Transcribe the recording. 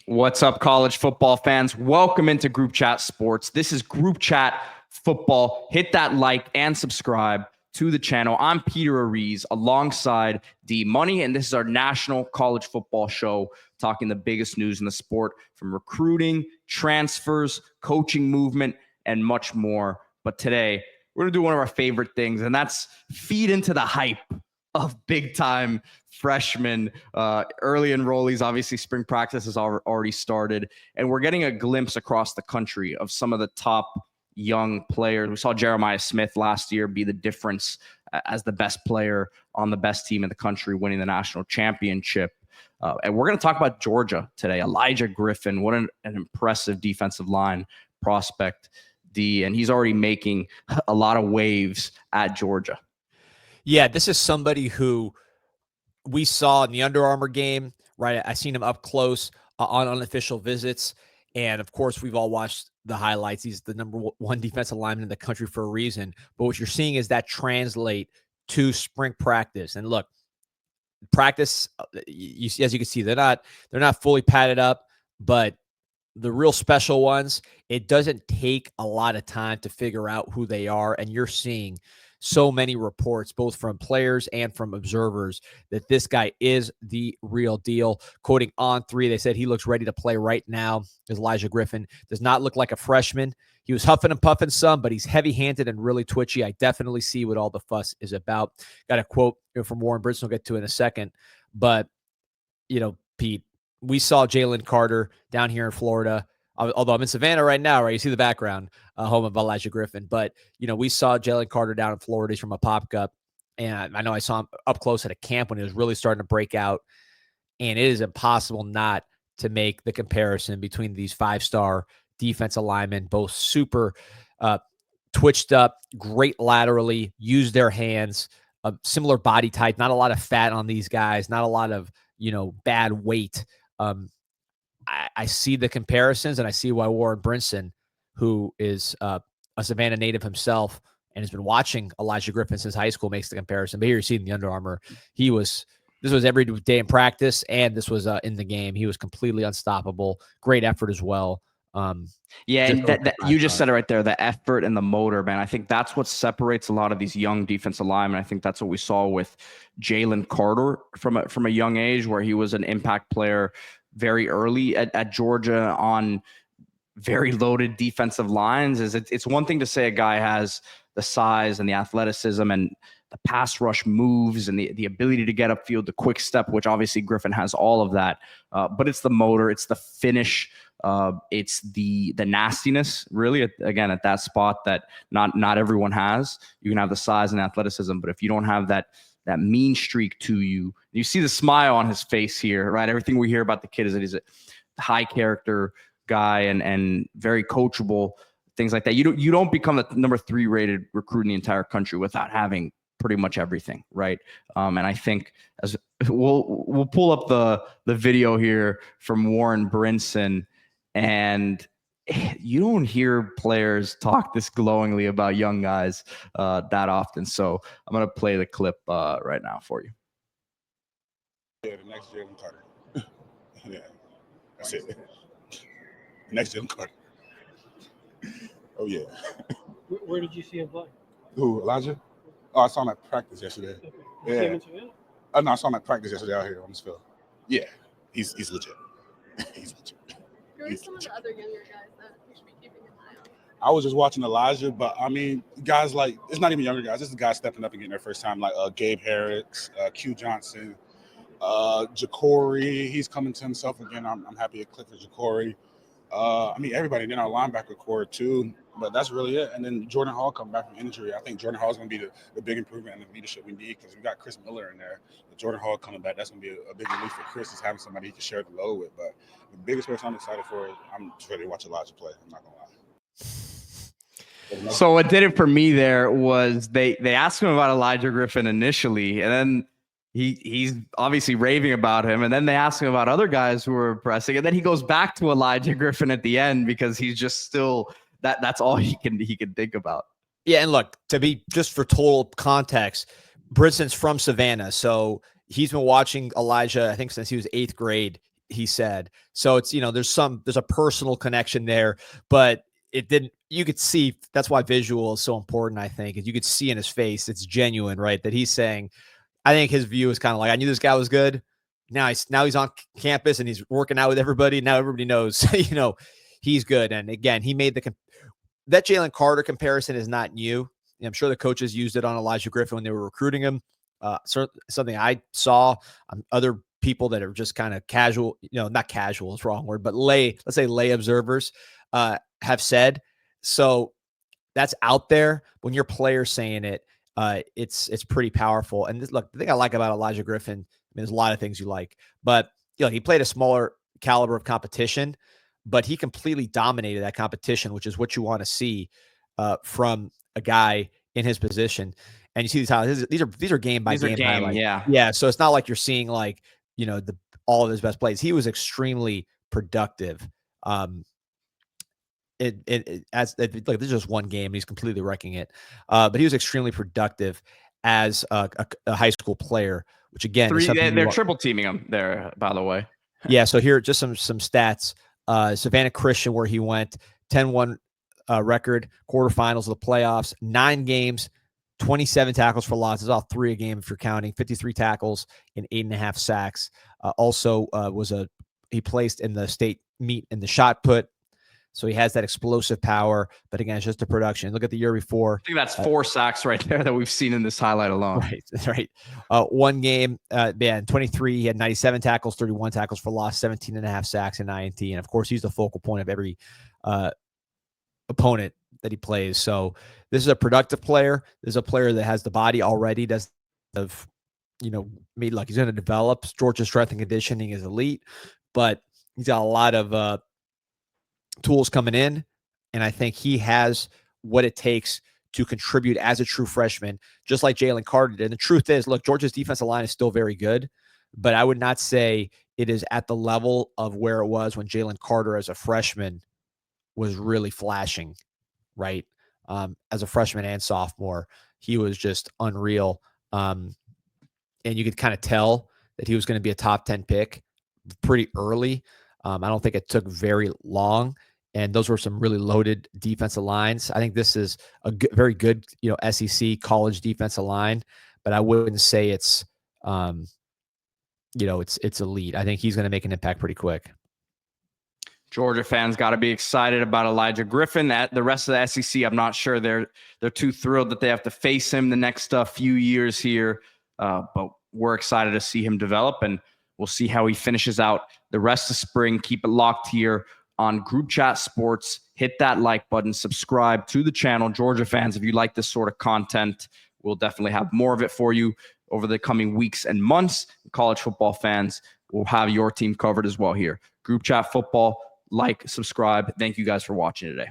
What's up, college football fans? Welcome into Group Chat Sports. This is Group Chat Football. Hit that like and subscribe to the channel. I'm Peter Ariz alongside D Money, and this is our national college football show talking the biggest news in the sport from recruiting, transfers, coaching movement, and much more. But today, we're going to do one of our favorite things, and that's feed into the hype of big-time freshmen, early enrollees. Obviously, spring practice has already started, and we're getting a glimpse across the country of some of the top young players. We saw Jeremiah Smith last year be the difference as the best player on the best team in the country, winning the national championship. And we're going to talk about Georgia today. Elijah Griffin, what an impressive defensive line prospect, and he's already making a lot of waves at Georgia. Yeah, this is somebody who we saw in the Under Armour game, right? I seen him up close on unofficial visits. And of course, we've all watched the highlights. He's the number one defensive lineman in the country for a reason. But what you're seeing is that translate to spring practice. And look, practice, as you can see, they're not fully padded up, but the real special ones, it doesn't take a lot of time to figure out who they are. And you're seeing so many reports, both from players and from observers, that this guy is the real deal. Quoting On3, they said he looks ready to play right now. Elijah Griffin does not look like a freshman. He was huffing and puffing some, but he's heavy-handed and really twitchy. I definitely see what all the fuss is about. Got a quote from Warren Brinson we'll get to in a second. But, Pete, we saw Jalen Carter down here in Florida. Although I'm in Savannah right now, right? You see the background, home of Elijah Griffin. But, we saw Jalen Carter down in Florida. He's from a Pop Cup. And I know I saw him up close at a camp when he was really starting to break out. And it is impossible not to make the comparison between these five-star defensive linemen, both super twitched up, great laterally, use their hands, similar body type, not a lot of fat on these guys, not a lot of, bad weight. I see the comparisons, and I see why Warren Brinson, who is a Savannah native himself and has been watching Elijah Griffin since high school, makes the comparison. But here you see in the Under Armour, this was every day in practice, and this was in the game. He was completely unstoppable. Great effort as well. Yeah, and that you just said it right there, the effort and the motor, man. I think that's what separates a lot of these young defensive linemen. I think that's what we saw with Jalen Carter from a young age, where he was an impact player very early at Georgia on very loaded defensive lines. It's one thing to say a guy has the size and the athleticism and the pass rush moves and the ability to get upfield, the quick step, which obviously Griffin has all of that. But it's the motor, it's the finish, it's the nastiness, really, again, at that spot that not everyone has. You can have the size and athleticism, but if you don't have that mean streak to you, you see the smile on his face here, right? Everything we hear about the kid is that he's a high character guy and very coachable, things like that. You don't become the number 3 rated recruit in the entire country without having pretty much everything, right? And I think as we'll pull up the video here from Warren Brinson, and you don't hear players talk this glowingly about young guys that often. So I'm going to play the clip right now for you. Yeah, the next Jalen Carter. Yeah, that's it. Next Jalen Carter. Oh, yeah. Where did you see him play? Who, Elijah? Oh, I saw him at practice yesterday. Okay. Yeah. No, I saw him at practice yesterday out here on this field. Yeah, he's legit. He's legit. Who are some of the other younger guys that we should be keeping an eye on? I was just watching Elijah, but I mean, guys like, it's not even younger guys. This is guys stepping up and getting their first time, like Gabe Harris, Q Johnson, Ja'Cory. He's coming to himself again. I'm happy to click for Ja'Cory. I mean, everybody in our linebacker core too, but that's really it. And then Jordan Hall coming back from injury. I think Jordan Hall is going to be the big improvement and the leadership we need, because we got Chris Miller in there. But Jordan Hall coming back, that's going to be a big relief for Chris, is having somebody he can share the load with. But the biggest person I'm excited for is I'm just ready to watch Elijah play. I'm not going to lie. So what did it for me there was they asked him about Elijah Griffin initially, and then he's obviously raving about him, and then they ask him about other guys who were impressing, and then he goes back to Elijah Griffin at the end because he's just still that's all he can think about. Yeah, and look, to be just for total context, Brinson's from Savannah, so he's been watching Elijah, I think, since he was 8th grade. he said. So it's, there's a personal connection there, but it didn't, you could see, that's why visual is so important, I think, is you could see in his face, it's genuine, right? That he's saying, I think his view is kind of like, I knew this guy was good. Now he's on campus and he's working out with everybody. Now everybody knows, he's good. And again, he made that Jalen Carter comparison is not new. I'm sure the coaches used it on Elijah Griffin when they were recruiting him. Something I saw other people that are just kind of casual, not casual is the wrong word, but let's say lay observers have said. So that's out there. When your player's saying it, it's pretty powerful. And look, the thing I like about Elijah Griffin, there's a lot of things you like, but he played a smaller caliber of competition, but he completely dominated that competition, which is what you want to see from a guy in his position. And you see these highlights. These are game by game highlights. Yeah. So it's not like you're seeing like all of his best plays. He was extremely productive. Look, this is just one game. He's completely wrecking it. But he was extremely productive as a high school player, which again, they're triple teaming him there, by the way. Yeah. So here, just some stats. Savannah Christian, where he went 10-1 record, quarterfinals of the playoffs, 9 games, 27 tackles for loss. It's all 3 a game if you're counting, 53 tackles and 8.5 sacks. Also he placed in the state meet in the shot put. So he has that explosive power, but again, it's just a production. Look at the year before. I think that's 4 sacks right there that we've seen in this highlight alone. Right. One game, in 23, he had 97 tackles, 31 tackles for loss, 17.5 sacks and INT. And of course, he's the focal point of every opponent that he plays. So this is a productive player. This is a player that has the body already, made like he's going to develop. Georgia's strength and conditioning is elite, but he's got a lot of tools coming in, and I think he has what it takes to contribute as a true freshman, just like Jalen Carter did. And the truth is, look, Georgia's defensive line is still very good, but I would not say it is at the level of where it was when Jalen Carter as a freshman was really flashing, right? As a freshman and sophomore, he was just unreal. And you could kind of tell that he was going to be a top 10 pick pretty early. I don't think it took very long, and those were some really loaded defensive lines. I think this is a very good, SEC college defensive line, but I wouldn't say it's, it's elite. I think he's going to make an impact pretty quick. Georgia fans got to be excited about Elijah Griffin. The rest of the SEC, I'm not sure they're too thrilled that they have to face him the next few years here, but we're excited to see him develop, and we'll see how he finishes out the rest of spring. Keep it locked here on Group Chat Sports. Hit that like button. Subscribe to the channel. Georgia fans, if you like this sort of content, we'll definitely have more of it for you over the coming weeks and months. College football fans, will have your team covered as well here. Group Chat Football. Like, subscribe. Thank you guys for watching today.